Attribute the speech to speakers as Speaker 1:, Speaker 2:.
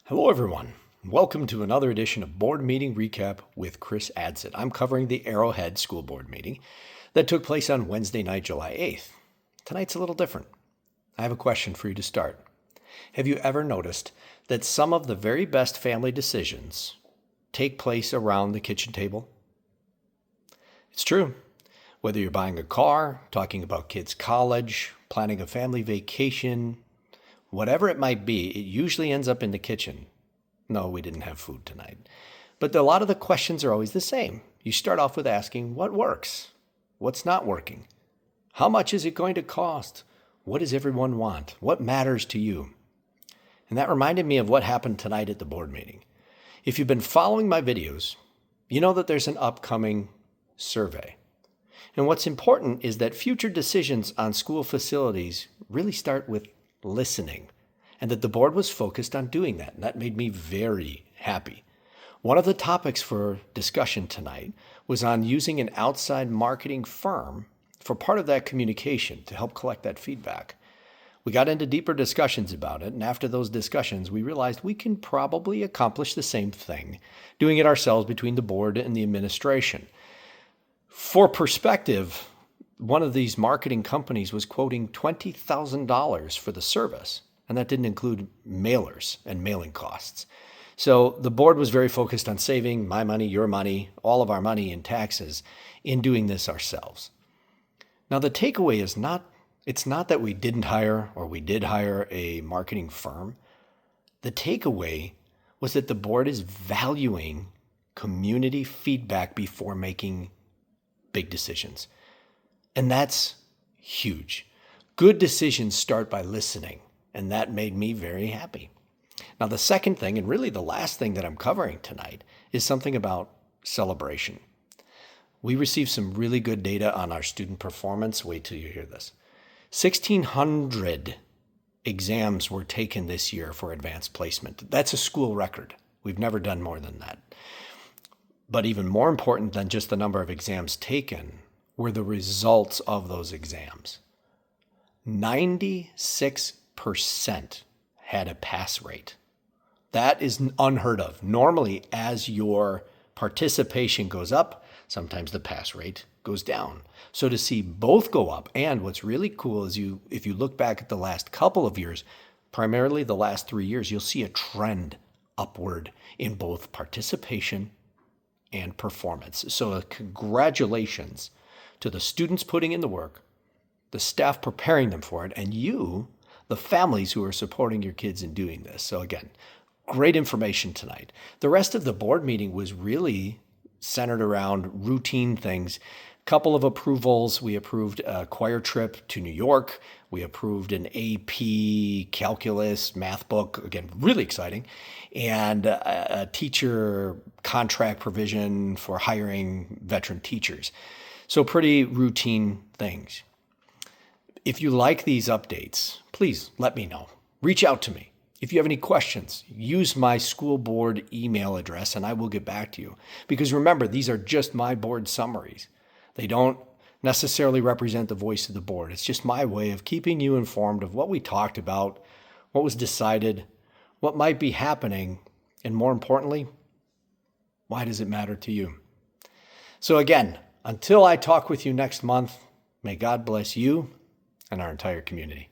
Speaker 1: Hello, everyone. Welcome to another edition of Board Meeting Recap with Chris Adsit. I'm covering the Arrowhead School Board meeting that took place on Wednesday night, July 8th. Tonight's a little different. I have a question for you to start. Have you ever noticed that some of the very best family decisions take place around the kitchen table? It's true. Whether you're buying a car, talking about kids' college, planning a family vacation, whatever it might be, it usually ends up in the kitchen. No, we didn't have food tonight. But a lot of the questions are always the same. You start off with asking, what works? What's not working? How much is it going to cost? What does everyone want? What matters to you? And that reminded me of what happened tonight at the board meeting. If you've been following my videos, you know that there's an upcoming survey. And what's important is that future decisions on school facilities really start with listening, and that the board was focused on doing that. And that made me very happy. One of the topics for discussion tonight was on using an outside marketing firm for part of that communication to help collect that feedback. We got into deeper discussions about it, and after those discussions, we realized we can probably accomplish the same thing, doing it ourselves between the board and the administration. For perspective, one of these marketing companies was quoting $20,000 for the service, and that didn't include mailers and mailing costs. So the board was very focused on saving my money, your money, all of our money in taxes in doing this ourselves. Now, the takeaway is it's not that we didn't hire or we did hire a marketing firm. The takeaway was that the board is valuing community feedback before making big decisions. And that's huge. Good decisions start by listening, and that made me very happy. Now, the second thing, and really the last thing that I'm covering tonight, is something about celebration. We received some really good data on our student performance. Wait till you hear this. 1,600 exams were taken this year for advanced placement. That's a school record. We've never done more than that. But even more important than just the number of exams taken were the results of those exams. 96% had a pass rate. That is unheard of. Normally, as your participation goes up, sometimes the pass rate goes down. So to see both go up, and what's really cool is if you look back at the last couple of years, primarily the last 3 years, you'll see a trend upward in both participation and performance. So congratulations to the students putting in the work, the staff preparing them for it, and you, the families who are supporting your kids in doing this. So again, great information tonight. The rest of the board meeting was really centered around routine things. Couple of approvals. We approved a choir trip to New York. We approved an AP calculus math book, again, really exciting, and a teacher contract provision for hiring veteran teachers. So pretty routine things. If you like these updates, please let me know. Reach out to me. If you have any questions, use my school board email address and I will get back to you. Because remember, these are just my board summaries. They don't necessarily represent the voice of the board. It's just my way of keeping you informed of what we talked about, what was decided, what might be happening, and more importantly, why does it matter to you? So again, until I talk with you next month, may God bless you and our entire community.